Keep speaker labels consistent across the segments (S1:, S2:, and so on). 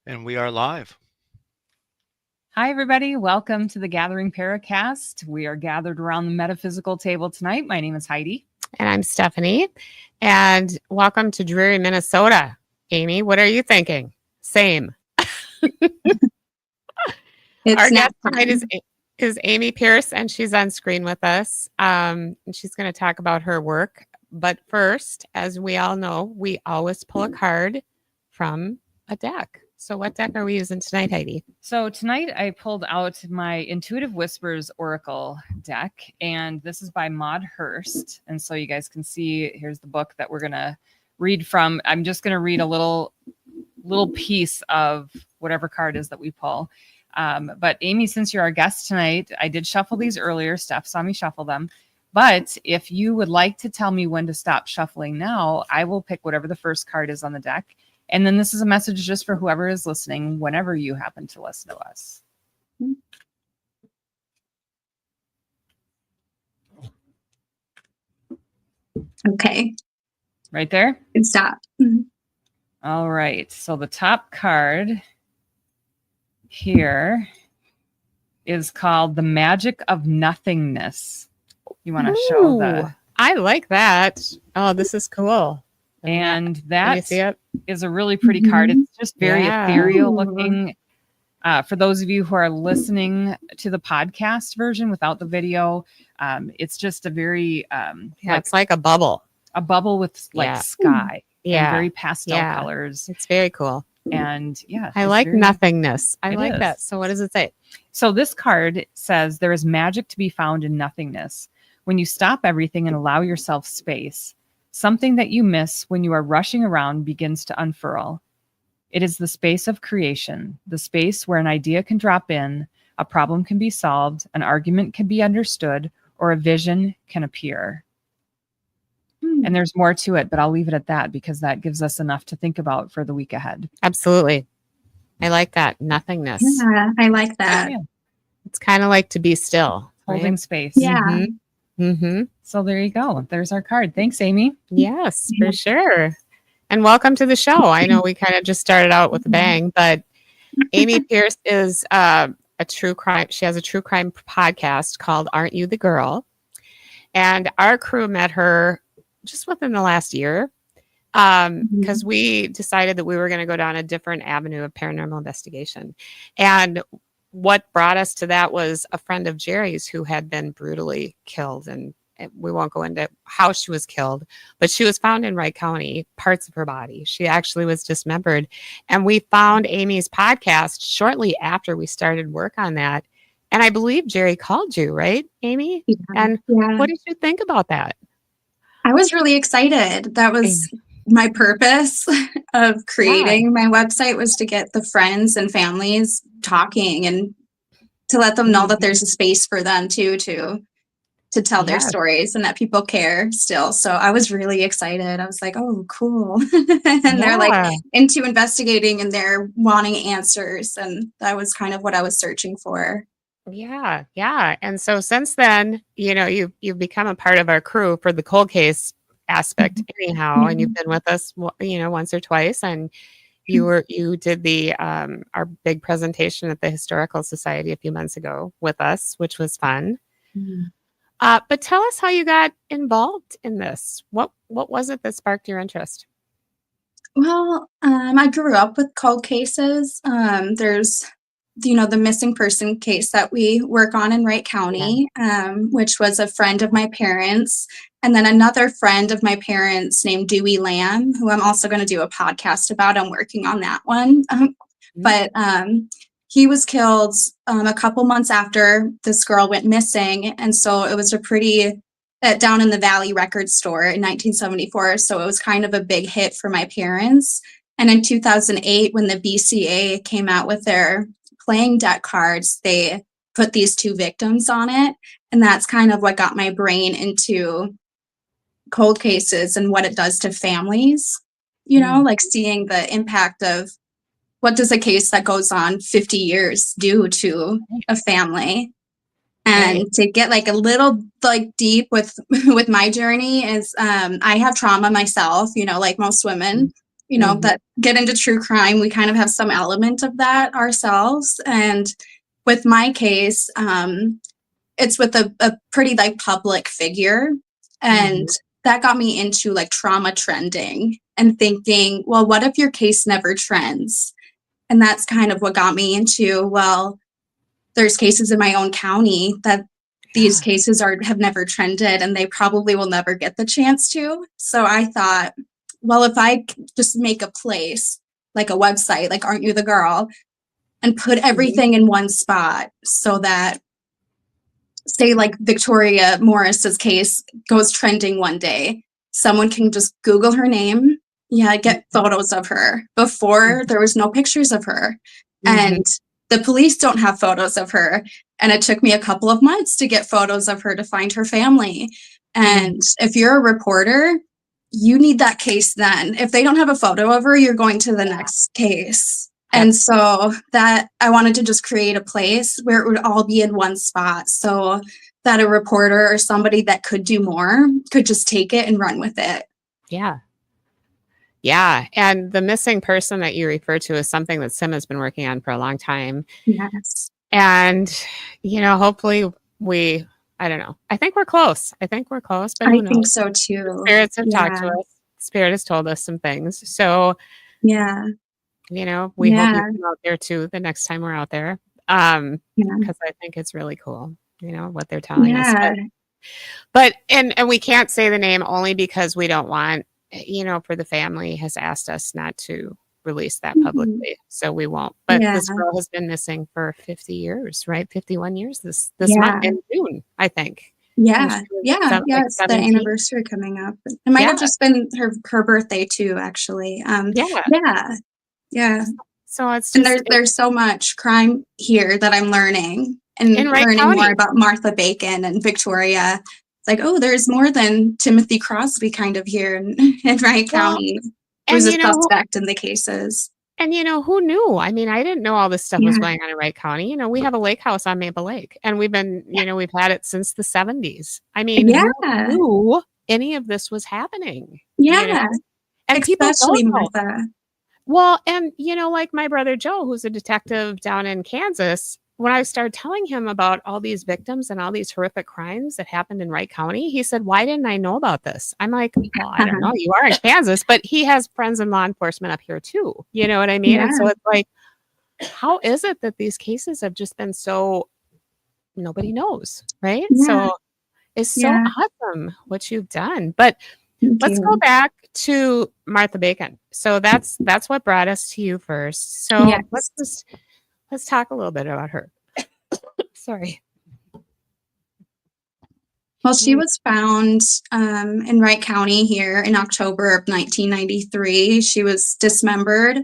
S1: And we are live.
S2: Hi, everybody. Welcome to the Gathering Paracast. We are gathered around the metaphysical table tonight. My name is Heidi.
S3: And I'm Stephanie. And welcome to dreary Minnesota. Amy, what are you thinking? Same. Our guest tonight is Amy Pierce, and she's on screen with us. And she's going to talk about her work. But first, as we all know, we always pull a card from a deck. So what deck are we using tonight, Heidi?
S2: So tonight I pulled out my Intuitive Whispers Oracle deck, and this is by Maud Hurst. And so you guys can see, here's the book that we're going to read from. I'm just going to read a little piece of whatever card is that we pull. But Amy, since you're our guest tonight, I did shuffle these earlier. Steph saw me shuffle them. But if you would like to tell me when to stop shuffling now, I will pick whatever the first card is on the deck. And then this is a message just for whoever is listening, whenever you happen to listen to us.
S4: Okay.
S2: Right there?
S4: Good stop.
S2: All right. So the top card here is called The Magic of Nothingness. You want to show the...
S3: I like that. Oh, this is cool.
S2: And that is a really pretty card. It's just very ethereal looking. For those of you who are listening to the podcast version without the video, it's just a very
S3: it's like a bubble.
S2: A bubble with sky. And very pastel colors.
S3: It's very cool.
S2: And
S3: I like nothingness. I like that. So what does it say?
S2: So this card says there is magic to be found in nothingness. When you stop everything and allow yourself space, something that you miss when you are rushing around begins to unfurl. It is the space of creation, the space where an idea can drop in, a problem can be solved, an argument can be understood, or a vision can appear. And there's more to it, but I'll leave it at that because that gives us enough to think about for the week ahead.
S3: Absolutely. I like that. Nothingness.
S4: Yeah, I like that.
S2: Yeah.
S3: It's kind of like to be still.
S2: Holding space.
S4: Yeah.
S2: So there you go. There's our card. Thanks, Amy.
S3: Yes, for sure. And welcome to the show. I know we kind of just started out with a bang, but Amy Pierce is a true crime. She has a true crime podcast called Aren't You the Girl? And our crew met her just within the last year because we decided that we were going to go down a different avenue of paranormal investigation. And what brought us to that was a friend of Jerry's who had been brutally killed. And we won't go into how she was killed, but she was found in Wright County, parts of her body. She actually was dismembered. And we found Amy's podcast shortly after we started work on that. And I believe Jerry called you, right, Amy?
S4: Yeah.
S3: And what did you think about that?
S4: I was really excited. That was my purpose of creating my website, was to get the friends and families talking and to let them know that there's a space for them too, to tell their stories and that people care still. So I was really excited. I was like, oh, cool. And they're like into investigating and they're wanting answers. And that was kind of what I was searching for.
S3: Yeah. And so since then, you've become a part of our crew for the cold case aspect anyhow, and you've been with us, once or twice, and you did the our big presentation at the Historical Society a few months ago with us, which was fun. But tell us how you got involved in this. What was it that sparked your interest?
S4: Well, I grew up with cold cases. There's the missing person case that we work on in Wright County, which was a friend of my parents. And then another friend of my parents named Dewey Lamb, who I'm also going to do a podcast about. I'm working on that one. But he was killed a couple months after this girl went missing. And so it was a pretty down in the Valley record store in 1974. So it was kind of a big hit for my parents. And in 2008, when the BCA came out with their playing deck cards, they put these two victims on it. And that's kind of what got my brain into cold cases and what it does to families, like seeing the impact of what does a case that goes on 50 years do to a family. And to get like a little like deep with my journey is I have trauma myself, like most women. that get into true crime, we kind of have some element of that ourselves. And with my case, it's with a pretty like public figure. And that got me into like trauma trending and thinking, well, what if your case never trends? And that's kind of what got me into, well, there's cases in my own county that these cases have never trended and they probably will never get the chance to. So I thought, well, if I just make a place, like a website, like Aren't You the Girl, and put everything in one spot so that, say, like Victoria Morris's case goes trending one day, someone can just Google her name, get photos of her. Before, there was no pictures of her. And the police don't have photos of her. And it took me a couple of months to get photos of her to find her family. And if you're a reporter, you need that case then. If they don't have a photo of her, you're going to the next case. And so that I wanted to just create a place where it would all be in one spot so that a reporter or somebody that could do more could just take it and run with it.
S3: Yeah. Yeah. And the missing person that you refer to is something that Sim has been working on for a long time.
S4: Yes.
S3: And, hopefully I don't know. I think we're close. But
S4: I think so too.
S3: Spirits have talked to us. Spirit has told us some things. So, we hope you come out there too the next time we're out there. Because I think it's really cool, what they're telling us. But and we can't say the name only because we don't want, for the family has asked us not to release that publicly. So we won't. But this girl has been missing for 50 years, right? 51 years this month in June, I think.
S4: It's the anniversary coming up. It might have just been her birthday too, actually. So it's just, and there's so much crime here that I'm learning and learning more about Martha Bacon and Victoria. It's like, oh, there's more than Timothy Crosby kind of here in Wright County, who's a suspect in the cases.
S3: And who knew? I mean, I didn't know all this stuff was going on in Wright County. We have a lake house on Maple Lake, and we've been, we've had it since the 70s. I mean, who knew any of this was happening? And
S4: especially Martha.
S3: Well, and like my brother Joe, who's a detective down in Kansas, when I started telling him about all these victims and all these horrific crimes that happened in Wright County, he said, "Why didn't I know about this?" I'm like, "Well, I don't know. You are in Kansas, but he has friends in law enforcement up here too. You know what I mean?" Yeah. And so it's like, how is it that these cases have just been so nobody knows, right? Yeah. So it's so awesome what you've done. But let's go back to Martha Bacon. So that's what brought us to you first. So let's talk a little bit about her. Sorry.
S4: Well, she was found in Wright County here in October of 1993. She was dismembered.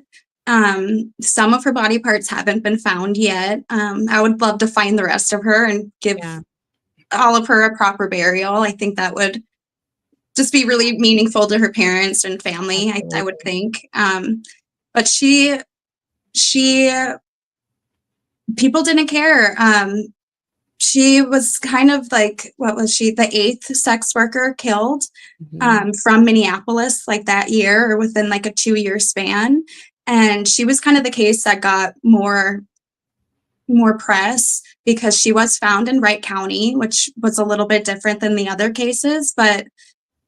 S4: Some of her body parts haven't been found yet. I would love to find the rest of her and give all of her a proper burial. I think that would just be really meaningful to her parents and family, I would think. But she people didn't care. She was kind of like, what was she? The 8th sex worker killed from Minneapolis, like that year or within like a 2-year span. And she was kind of the case that got more press because she was found in Wright County, which was a little bit different than the other cases, but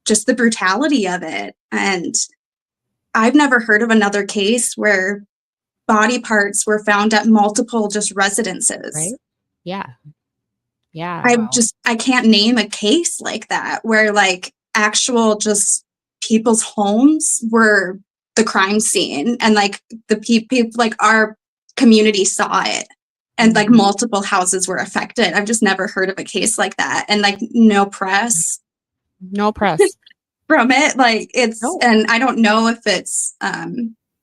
S4: just the brutality of it. And I've never heard of another case where body parts were found at multiple just residences.
S3: Right? Yeah. Yeah.
S4: I can't name a case like that where like actual just people's homes were the crime scene and like the people like our community saw it and like multiple houses were affected. I've just never heard of a case like that. And like no press from it. Like and I don't know if it's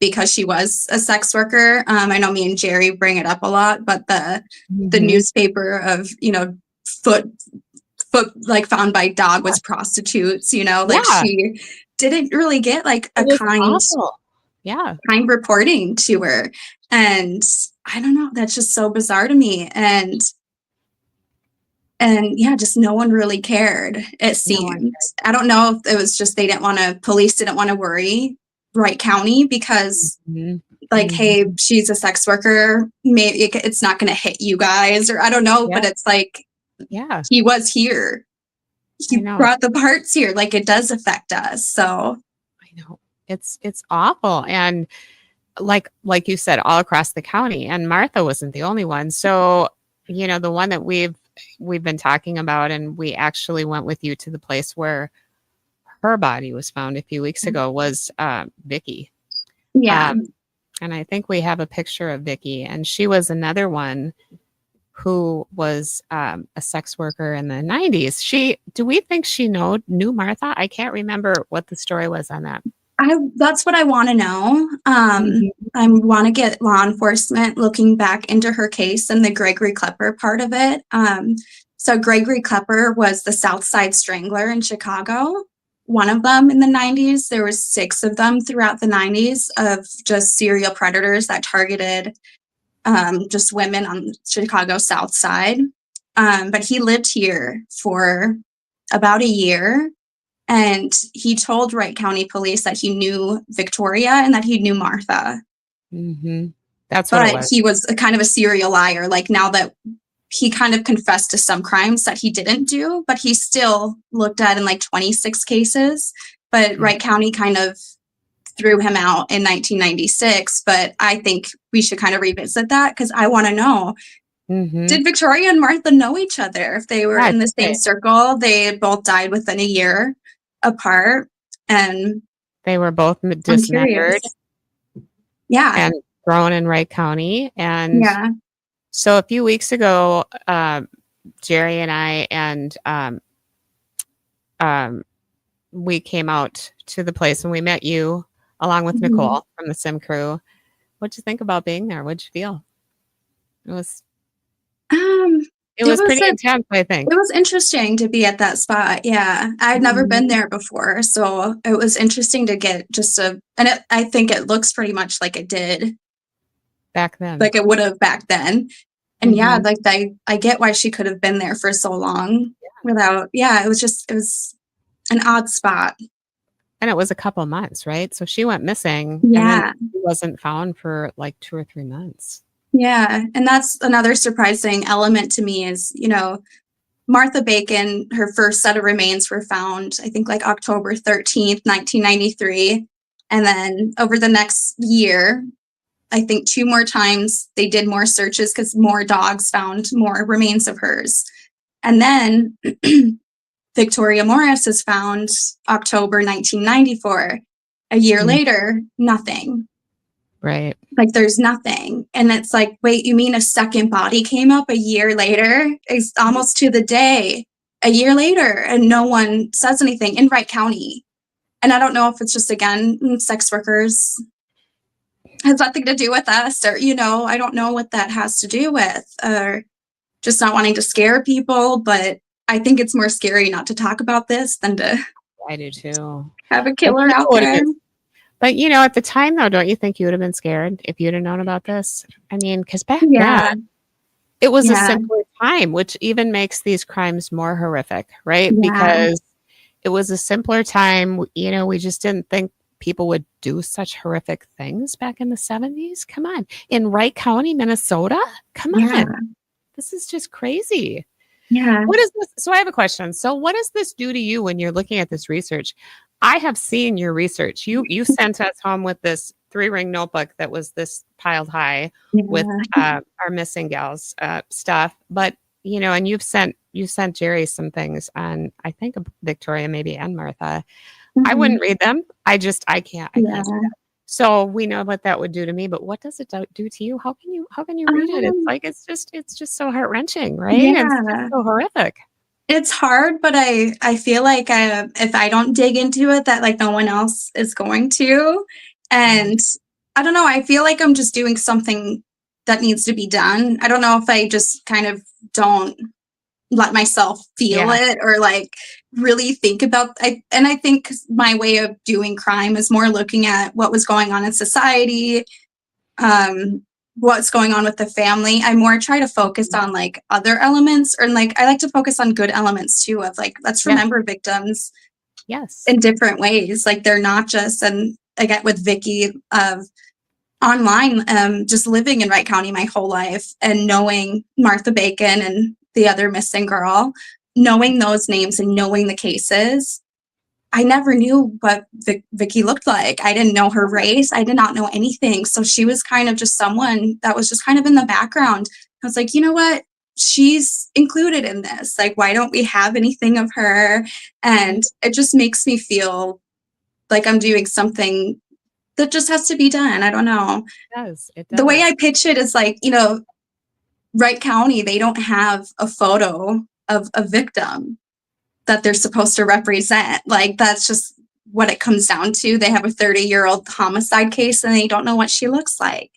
S4: because she was a sex worker. I know me and Jerry bring it up a lot, but the newspaper of, foot like found by dog was prostitutes, she didn't really get like a kind reporting to her. And I don't know, that's just so bizarre to me. And just no one really cared, it seemed. I don't know if it was just police didn't want to worry Wright County because like, hey, she's a sex worker. Maybe it's not going to hit you guys, or I don't know, but it's like, he was here. He brought the parts here. Like, it does affect us. So
S3: I know it's awful. And like you said, all across the county, and Martha wasn't the only one. So, you know, the one that we've been talking about, and we actually went with you to the place where her body was found a few weeks ago, was Vicky.
S4: Yeah.
S3: And I think we have a picture of Vicky, and she was another one who was a sex worker in the 90s. Do we think she knew Martha? I can't remember what the story was on that.
S4: That's what I want to know. I want to get law enforcement looking back into her case and the Gregory Klepper part of it. So Gregory Klepper was the South Side Strangler in Chicago. One of them in the 90s. There was 6 of them throughout the 90s of just serial predators that targeted just women on Chicago South Side. But he lived here for about a year. And he told Wright County Police that he knew Victoria and that he knew Martha.
S3: That's what it was.
S4: But he was a kind of a serial liar. Like, now that he kind of confessed to some crimes that he didn't do, but he still looked at in like 26 cases. But Wright County kind of threw him out in 1996. But I think we should kind of revisit that, because I want to know, did Victoria and Martha know each other? If they were in the same circle, they both died within a year apart, and
S3: they were both dismembered.
S4: Yeah.
S3: And thrown in Wright County. And so a few weeks ago, Jerry and I and we came out to the place, and we met you along with Nicole from the Sim crew. What'd you think about being there? What'd you feel? It was pretty intense, I think.
S4: It was interesting to be at that spot. Yeah. I'd never been there before. So it was interesting to get I think it looks pretty much like it did
S3: back then.
S4: Like it would have back then. And like I get why she could have been there for so long without, it was an odd spot.
S3: And it was a couple months, right? So she went missing. And then she wasn't found for like 2 or 3 months.
S4: Yeah. And that's another surprising element to me is, Martha Bacon, her first set of remains were found, I think like October 13th, 1993. And then over the next year, I think 2 more times they did more searches because more dogs found more remains of hers. And then Victoria Morris is found October 1994. A year later, nothing.
S3: Right.
S4: Like there's nothing. And it's like, wait, you mean a second body came up a year later? It's almost to the day, a year later, and no one says anything in Wright County. And I don't know if it's just, again, sex workers has nothing to do with us, or, I don't know what that has to do with, or just not wanting to scare people. But I think it's more scary not to talk about this than to
S3: I do too.
S4: Have a killer out there.
S3: But, at the time, though, don't you think you would have been scared if you'd have known about this? I mean, because back then, it was a simpler time, which even makes these crimes more horrific, right? Because it was a simpler time. We just didn't think people would do such horrific things back in the 70s. Come on. In Wright County, Minnesota? Come on. This is just crazy.
S4: Yeah.
S3: What is this? So I have a question. So what does this do to you when you're looking at this research? I have seen your research. You sent us home with this 3-ring notebook that was this piled high with our missing gals stuff. But and you've sent Jerry some things on, I think, Victoria maybe, and Martha. I wouldn't read them. I can't. Do that. So we know what that would do to me. But what does it do to you? How can you read it? It's like it's just so heart wrenching, right?
S4: Yeah.
S3: It's so horrific.
S4: It's hard, but I feel like if I don't dig into it, that like no one else is going to. And I don't know, I feel like I'm just doing something that needs to be done. I don't know if I just kind of don't let myself feel it or like really think about it. And I think my way of doing crime is more looking at what was going on in society, what's going on with the family. I more try to focus on like other elements, or like I like to focus on good elements too, of like, let's remember victims in different ways. Like they're not just, and again with Vicky of online, just living in Wright County my whole life and knowing Martha Bacon and the other missing girl, knowing those names and knowing the cases. I never knew what Vicky looked like. I didn't know her race. I did not know anything. So she was kind of just someone that was just kind of in the background. I was like, you know what? She's included in this. Like, why don't we have anything of her? And it just makes me feel like I'm doing something that just has to be done. I don't know.
S3: It does.
S4: The way I pitch it is like, Wright County, they don't have a photo of a victim that they're supposed to represent. Like, that's just what it comes down to. They have a 30-year-old homicide case and they don't know what she looks like.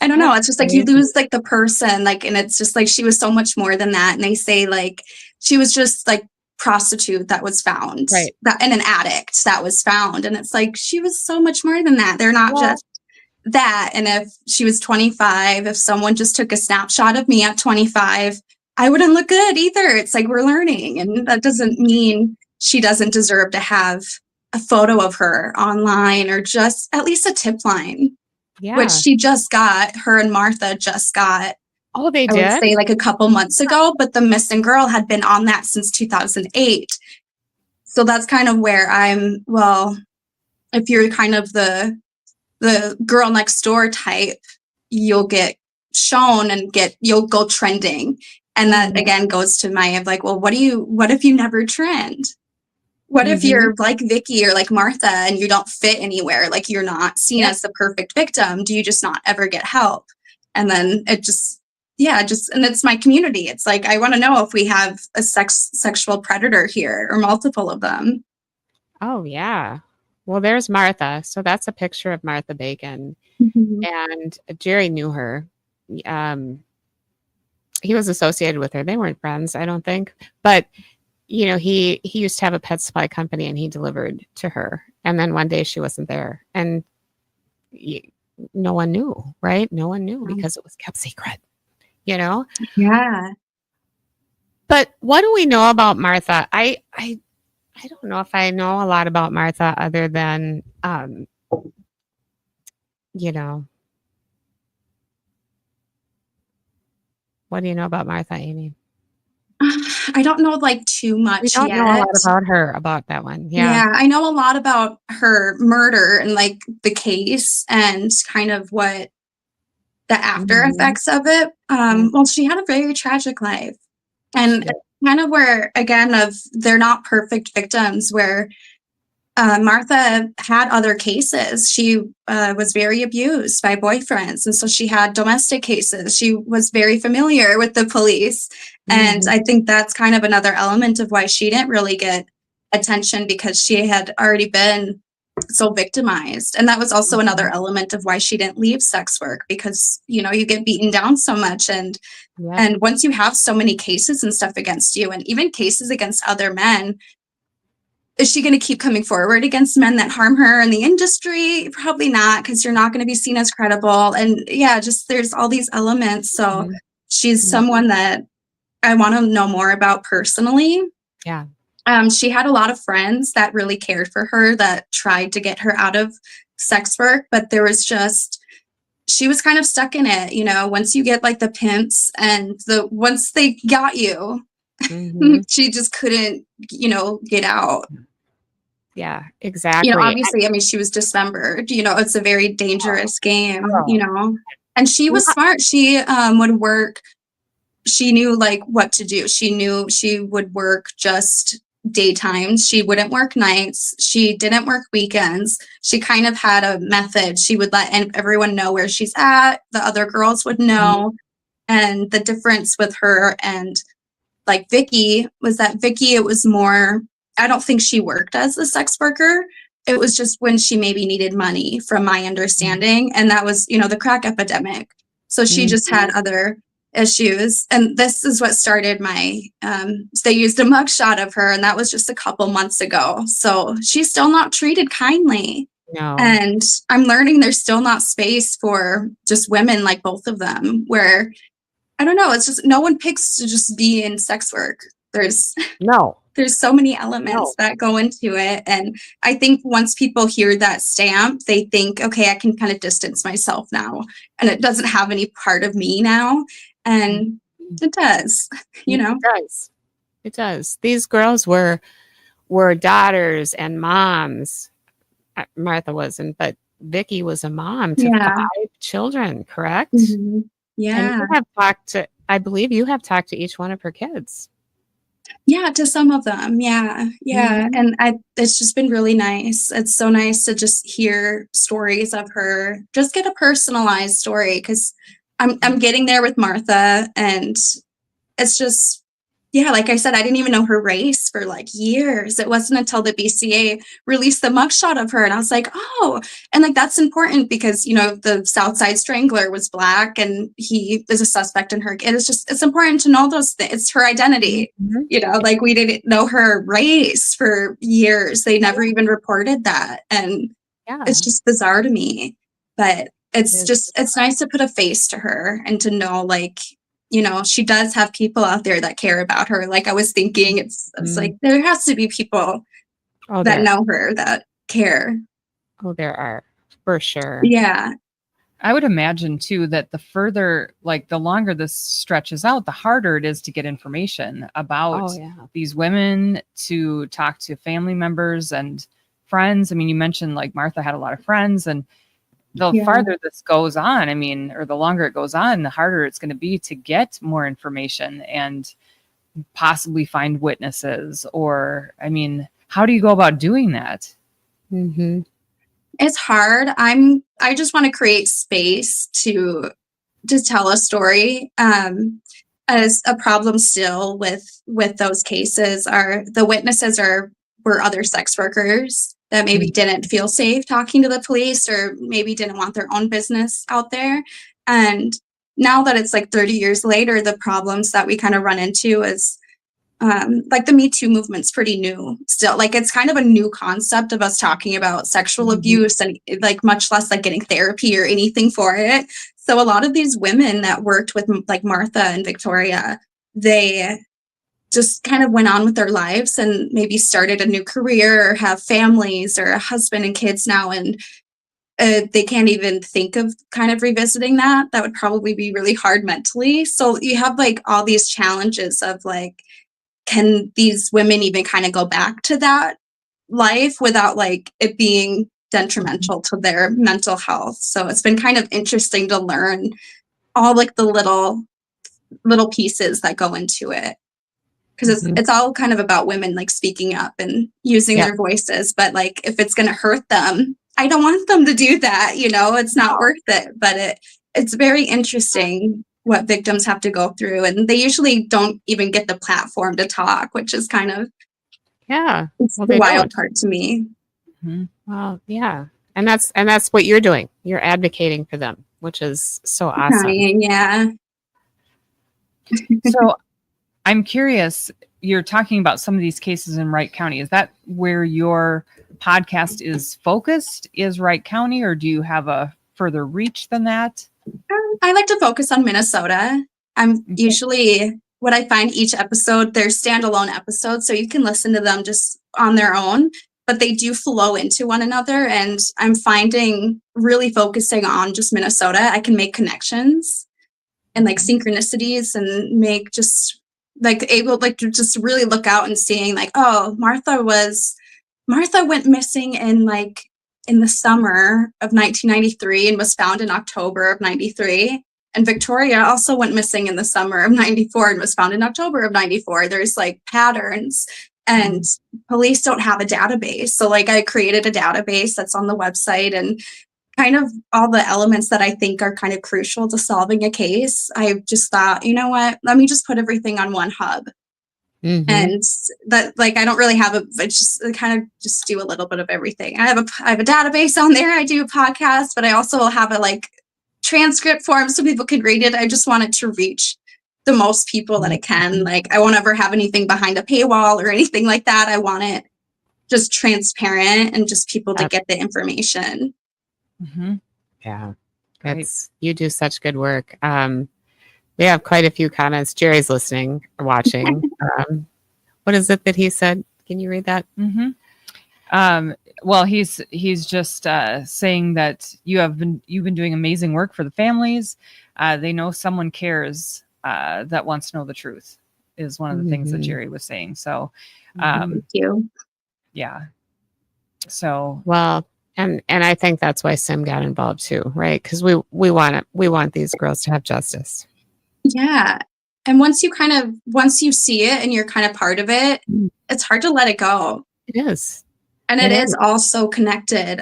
S4: I don't know. It's just like you lose like the person, like, and it's just like she was so much more than that. And they say like she was just like prostitute that was found,
S3: right?
S4: That and an addict that was found. And it's like she was so much more than that. They're not just that. And if she was 25, if someone just took a snapshot of me at 25, I wouldn't look good either. It's like we're learning, and that doesn't mean she doesn't deserve to have a photo of her online or just at least a tip line, which she just got. Her and Martha just got.
S3: Oh, they did?
S4: I would say like a couple months ago, but the missing girl had been on that since 2008. So that's kind of where I'm, well, if you're kind of the girl next door type, you'll get shown and you'll go trending. And that again goes to my of like, well, what if you never trend? What if you're like Vicky or like Martha and you don't fit anywhere? Like you're not seen as the perfect victim. Do you just not ever get help? And then it just, and it's my community. It's like, I want to know if we have a sexual predator here or multiple of them.
S3: Oh, yeah. Well, there's Martha. So that's a picture of Martha Bacon. And Jerry knew her. He was associated with her. They weren't friends, I don't think. But, he used to have a pet supply company and he delivered to her. And then one day she wasn't there. And no one knew, right? No one knew because it was kept secret,
S4: Yeah.
S3: But what do we know about Martha? I don't know if I know a lot about Martha other than, what do you know about Martha, Amy?
S4: I don't know like too much.
S3: We don't know a lot about her, about that one.
S4: Yeah, I know a lot about her murder and like the case and kind of what the after effects of it. Well, she had a very tragic life, and kind of where again of they're not perfect victims. Where Martha had other cases. She was very abused by boyfriends. And so she had domestic cases. She was very familiar with the police. And I think that's kind of another element of why she didn't really get attention, because she had already been so victimized. And that was also another element of why she didn't leave sex work, because, you get beaten down so much. And once you have so many cases and stuff against you, and even cases against other men, is she going to keep coming forward against men that harm her in the industry? Probably not, because you're not going to be seen as credible. And just there's all these elements. So she's someone that I want to know more about personally.
S3: Yeah.
S4: She had a lot of friends that really cared for her, that tried to get her out of sex work, but there was she was kind of stuck in it. Once you get like the pimps and once they got you, she just couldn't, get out.
S3: Yeah, exactly.
S4: Obviously, she was dismembered. It's a very dangerous game, and she was smart. She would work. She knew like what to do. She knew she would work just daytimes. She wouldn't work nights. She didn't work weekends. She kind of had a method. She would let everyone know where she's at. The other girls would know. And the difference with her and like Vicky was that Vicky, it was more, I don't think she worked as a sex worker. It was just when she maybe needed money, from my understanding. And that was, the crack epidemic. So she just had other issues. And this is what started they used a mugshot of her, and that was just a couple months ago. So she's still not treated kindly.
S3: No.
S4: And I'm learning there's still not space for just women like both of them, where I don't know. It's just no one picks to just be in sex work. There's
S3: no.
S4: There's so many elements that go into it. And I think once people hear that stamp, they think, okay, I can kind of distance myself now. And it doesn't have any part of me now. And it does, you know?
S3: It does. It does. These girls were daughters and moms. Martha wasn't, but Vicky was a mom to 5 children, correct?
S4: Mm-hmm. Yeah.
S3: And you have talked to, I believe you have talked to each one of her kids.
S4: Yeah, to some of them. Yeah. Yeah.
S3: Mhm.
S4: And it's just been really nice. It's so nice to just hear stories of her, just get a personalized story, because I'm getting there with Martha, and it's just, yeah, like I said, I didn't even know her race for like years. It wasn't until the BCA released the mugshot of her, and I was like, oh, and like that's important because, you know, the Southside Strangler was Black and he is a suspect in her. It is just, it's important to know those things. It's her identity.
S3: Mhm.
S4: You know, like we didn't know her race for years. They never even reported that. And
S3: Yeah.
S4: it's just bizarre to me. But it's
S3: is.
S4: just, it's nice to put a face to her and to know, like, you know, she does have people out there that care about her. Like I was thinking, it's like there has to be people that know her that care.
S3: Oh, there are, for sure.
S4: Yeah.
S2: I would imagine too that the further, like the longer this stretches out, the harder it is to get information about these women, to talk to family members and friends. I mean, you mentioned like Martha had a lot of friends, and the farther this goes on, I mean, or the longer it goes on, the harder it's going to be to get more information and possibly find witnesses. Or, I mean, how do you go about doing that?
S3: Mm-hmm.
S4: It's hard. I just want to create space to tell a story. As a problem still with those cases are the witnesses were other sex workers that maybe didn't feel safe talking to the police, or maybe didn't want their own business out there. And now that it's like 30 years later, the problems that we kind of run into is like the Me Too movement's pretty new still. Like it's kind of a new concept of us talking about sexual abuse, and like much less like getting therapy or anything for it. So a lot of these women that worked with like Martha and Victoria, they just kind of went on with their lives and maybe started a new career or have families or a husband and kids now. And they can't even think of kind of revisiting that. That would probably be really hard mentally. So you have like all these challenges of like, can these women even kind of go back to that life without like it being detrimental to their mental health? So it's been kind of interesting to learn all like the little pieces that go into it, because it's all kind of about women like speaking up and using their voices. But like if it's going to hurt them, I don't want them to do that. You know, it's not worth it. But it's very interesting what victims have to go through, and they usually don't even get the platform to talk, which is kind of it's the wild part to me.
S3: Well, yeah, and that's what you're doing. You're advocating for them, which is so awesome.
S4: Trying, yeah.
S2: So I'm curious, you're talking about some of these cases in Wright County. Is that where your podcast is focused, is Wright County, or do you have a further reach than that?
S4: I like to focus on Minnesota. I'm usually, what I find each episode, they're standalone episodes, so you can listen to them just on their own, but they do flow into one another. And I'm finding really focusing on just Minnesota, I can make connections and like synchronicities, and make just like able like to just really look out and seeing like, oh, Martha went missing in the summer of 1993 and was found in October of 93. And Victoria also went missing in the summer of 94 and was found in October of 94. There's like patterns, and police don't have a database. So like I created a database that's on the website, and kind of all the elements that I think are kind of crucial to solving a case. I just thought, you know what, let me just put everything on one hub. And that, like, I don't really have I just kind of just do a little bit of everything. I have a database on there. I do a podcast, but I also have a like transcript form so people can read it. I just want it to reach the most people that it can. Like, I won't ever have anything behind a paywall or anything like that. I want it just transparent and just people to get the information.
S3: Yeah, you do such good work. We have quite a few comments. Jerry's listening or watching. What is it that he said? Can you read that?
S2: Well, he's just saying that you've been doing amazing work for the families. They know someone cares that wants to know the truth is one of the things that Jerry was saying. So,
S4: Thank you.
S2: yeah. So
S3: well, and I think that's why Sim got involved too, right? Because we want these girls to have justice.
S4: Yeah. And once you see it and you're kind of part of it, it's hard to let it go.
S3: It is.
S4: And it is also connected.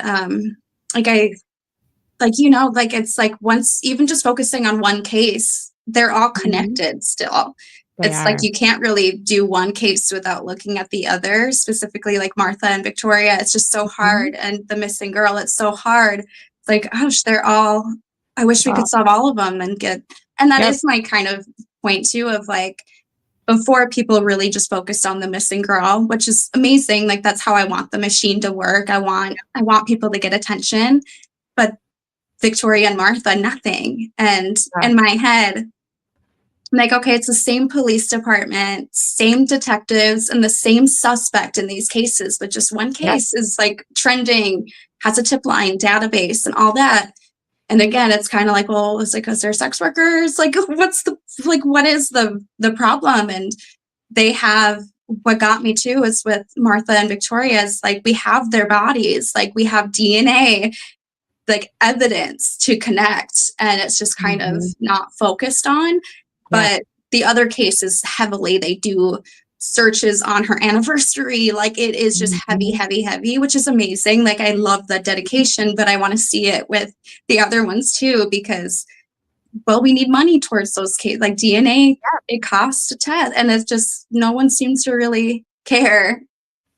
S4: It's like once even just focusing on one case, they're all connected still. It's like you can't really do one case without looking at the other, specifically like Martha and Victoria. It's just so hard. And the missing girl, it's so hard. It's like, gosh, I wish we could solve all of them and that is my kind of point too of like, before people really just focused on the missing girl, which is amazing. Like that's how I want the machine to work. I want people to get attention, but Victoria and Martha, nothing. And in my head, I'm like, okay, it's the same police department, same detectives, and the same suspect in these cases, but just one case is like trending, has a tip line, database, and all that. And again, it's kind of like, well, it's like, is there sex workers? Like, what is the problem? And what got me too is with Martha and Victoria's, like, we have their bodies, like we have DNA, like evidence to connect. And it's just kind of not focused on. But the other cases heavily, they do searches on her anniversary. Like it is just heavy, heavy, heavy, which is amazing. Like I love the dedication, but I want to see it with the other ones too, because, well, we need money towards those cases. Like DNA, it costs a test, and it's just, no one seems to really care.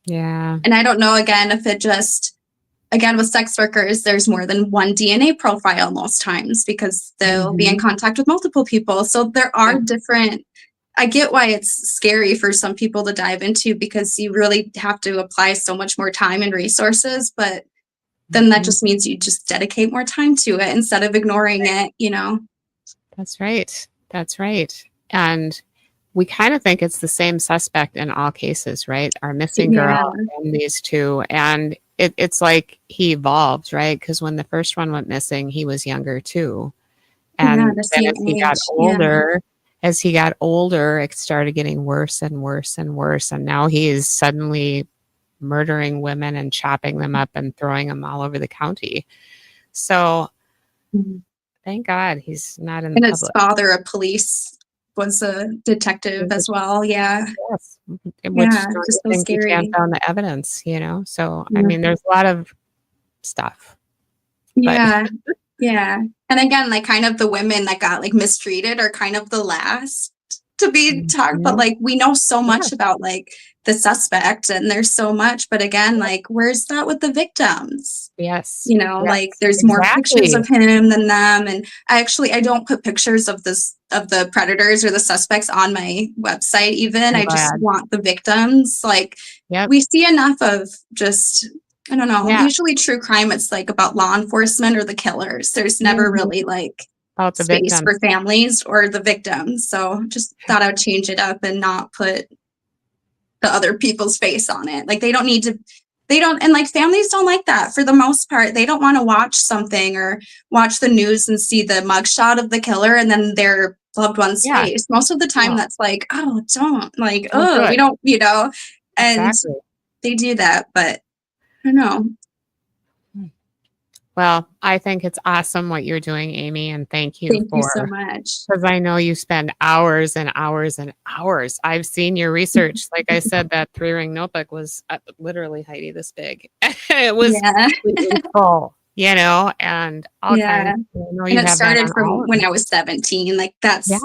S3: Yeah.
S4: And I don't know, again, if it just, again, with sex workers, there's more than one DNA profile most times because they'll be in contact with multiple people. So there are different, I get why it's scary for some people to dive into because you really have to apply so much more time and resources, but then that just means you just dedicate more time to it instead of ignoring it, you know?
S3: That's right. That's right. And we kind of think it's the same suspect in all cases, right? Our missing girl and these two. And it's like he evolved, right? Because when the first one went missing, he was younger too. And then as he got older, it started getting worse and worse and worse. And now he is suddenly murdering women and chopping them up and throwing them all over the county. So thank God he's not in the public.
S4: And his father, a police, was a detective as well. Yeah.
S3: Yes. Which just so scary. You can't found the evidence, you know? So, I mean, there's a lot of stuff.
S4: Yeah. Yeah. And again, like kind of the women that got like mistreated are kind of the last to be talked, but like we know so much about like the suspect and there's so much, but again, like where's that with the victims?
S3: Yes.
S4: You know, like there's more pictures of him than them. And I don't put pictures of the predators or the suspects on my website even. I just want the victims. Like we see enough of just, I don't know, usually true crime, it's like about law enforcement or the killers. There's never really like
S3: about the
S4: space for families or the victims. So just thought I would change it up and not put the other people's face on it. Like and like families don't like that for the most part. They don't want to watch something or watch the news and see the mugshot of the killer and then their loved one's face. Most of the time that's like, oh, don't like, we don't, you know, and they do that, but I don't know.
S3: Well, I think it's awesome what you're doing, Amy, and thank you
S4: so much.
S3: Because I know you spend hours and hours and hours. I've seen your research. Like I said, that 3-ring notebook was literally Heidi this big. It was full, you know, and all kinds. And
S4: it started from when I was 17. Like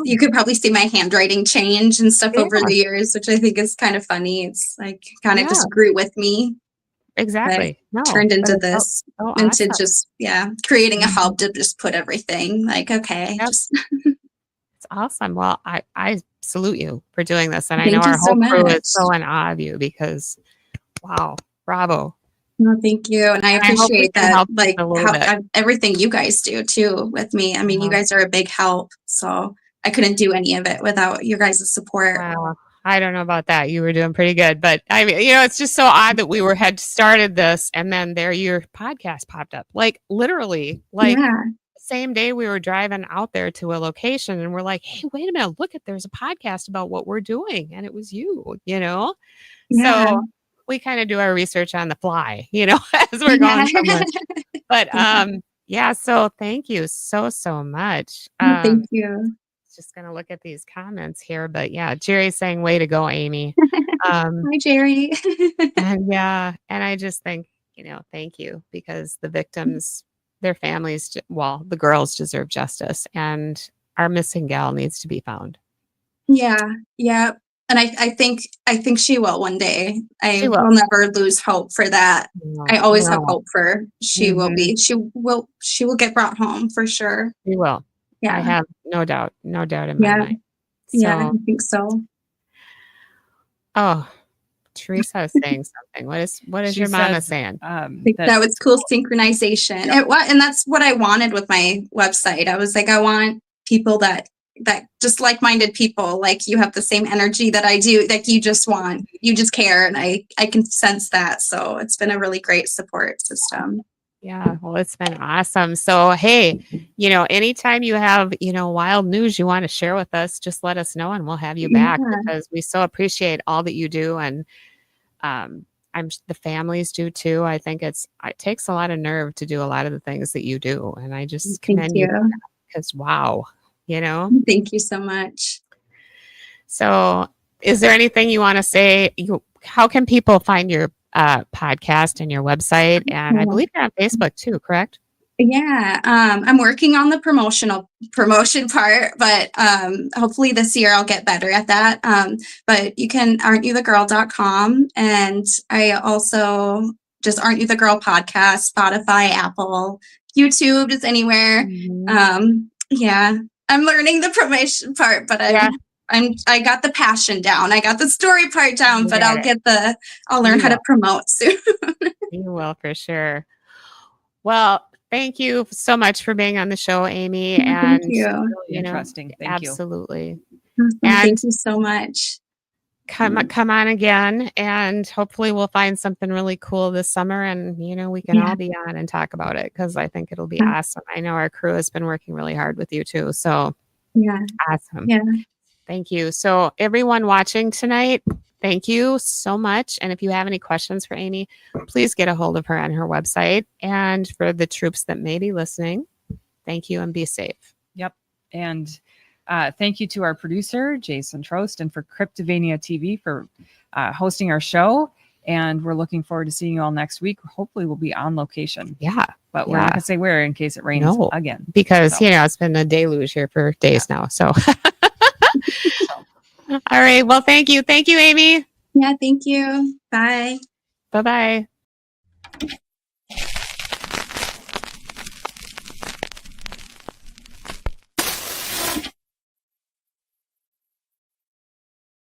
S4: you could probably see my handwriting change and stuff over the years, which I think is kind of funny. It's like kind of just grew with me.
S3: Exactly.
S4: Turned into this, into just creating a hub to just put everything. Like, okay,
S3: it's awesome. Well, I salute you for doing this, and I know our whole crew is so in awe of you because, wow, bravo.
S4: No, thank you, and I appreciate that. Like everything you guys do too with me. I mean, you guys are a big help. So I couldn't do any of it without your guys' support.
S3: Wow. I don't know about that. You were doing pretty good, but I mean, it's just so odd that we had started this and then there your podcast popped up. Like literally, like
S4: Yeah.
S3: same day we were driving out there to a location and we're like, hey, wait a minute, look there's a podcast about what we're doing. And it was you.
S4: Yeah.
S3: So we kind of do our research on the fly, as we're
S4: Yeah.
S3: going somewhere. But
S4: Yeah.
S3: so thank you so much.
S4: Thank you.
S3: Just gonna look at these comments here, but yeah, Jerry's saying, "Way to go, Amy."
S4: Hi, Jerry.
S3: And I just think, thank you because the victims, their families, well, the girls deserve justice, and our missing gal needs to be found.
S4: Yeah. Yeah. And I think she will one day.
S3: She
S4: I
S3: will.
S4: will never lose hope for that. I always have hope for she will be.
S3: Mhm.
S4: She will get brought home for sure.
S3: She will. I
S4: Yeah.
S3: have no doubt in my mind.
S4: Yeah,
S3: So,
S4: I think so.
S3: oh, Teresa is saying something. What is
S2: She
S3: your mama
S2: says,
S3: saying?
S4: I think that was cool synchronization. And that's what I wanted with my website. I was like, I want people that just like-minded people, like you have the same energy that I do, like you just care. And I can sense that. So it's been a really great support system.
S3: Yeah, well, it's been awesome. So, hey, anytime you have, wild news you want to share with us, just let us know and we'll have you back
S4: Yeah.
S3: because we so appreciate all that you do. And the families do too. I think it takes a lot of nerve to do a lot of the things that you do. And I just
S4: Thank
S3: commend you
S4: you.
S3: because wow,
S4: Thank you so much.
S3: So is there anything you want to say? How can people find your podcast and your website? And I believe you're on Facebook too, correct?
S4: Yeah, I'm working on the promotion part, but hopefully this year I'll get better at that. But you can aren'tyouthe.girl.com, and I also just Aren't You the Girl podcast, Spotify, Apple, YouTube, just anywhere. Yeah, I'm learning the promotion part, but I got the passion down. I got the story part down, but I'll learn how to promote soon.
S3: You will for sure. Well, thank you so much for being on the show, Amy.
S4: Thank you.
S2: Really interesting. Thank you.
S3: Absolutely.
S4: Thank you so much.
S3: Come on again, and hopefully we'll find something really cool this summer, and we can all be on and talk about it because I think it'll be awesome. I know our crew has been working really hard with you too. So awesome.
S4: Yeah.
S3: Thank you. So everyone watching tonight, thank you so much. And if you have any questions for Amy, please get a hold of her on her website. And for the troops that may be listening, thank you and be safe.
S2: Yep. And thank you to our producer, Jason Trost, and for Cryptovania TV for hosting our show. And we're looking forward to seeing you all next week. Hopefully we'll be on location.
S3: Yeah.
S2: But we're not going to say where in case it rains again.
S3: Because, it's been a deluge here for days now. So. All right. Well, thank you. Thank you, Amy.
S4: Yeah, thank you. Bye.
S3: Bye-bye.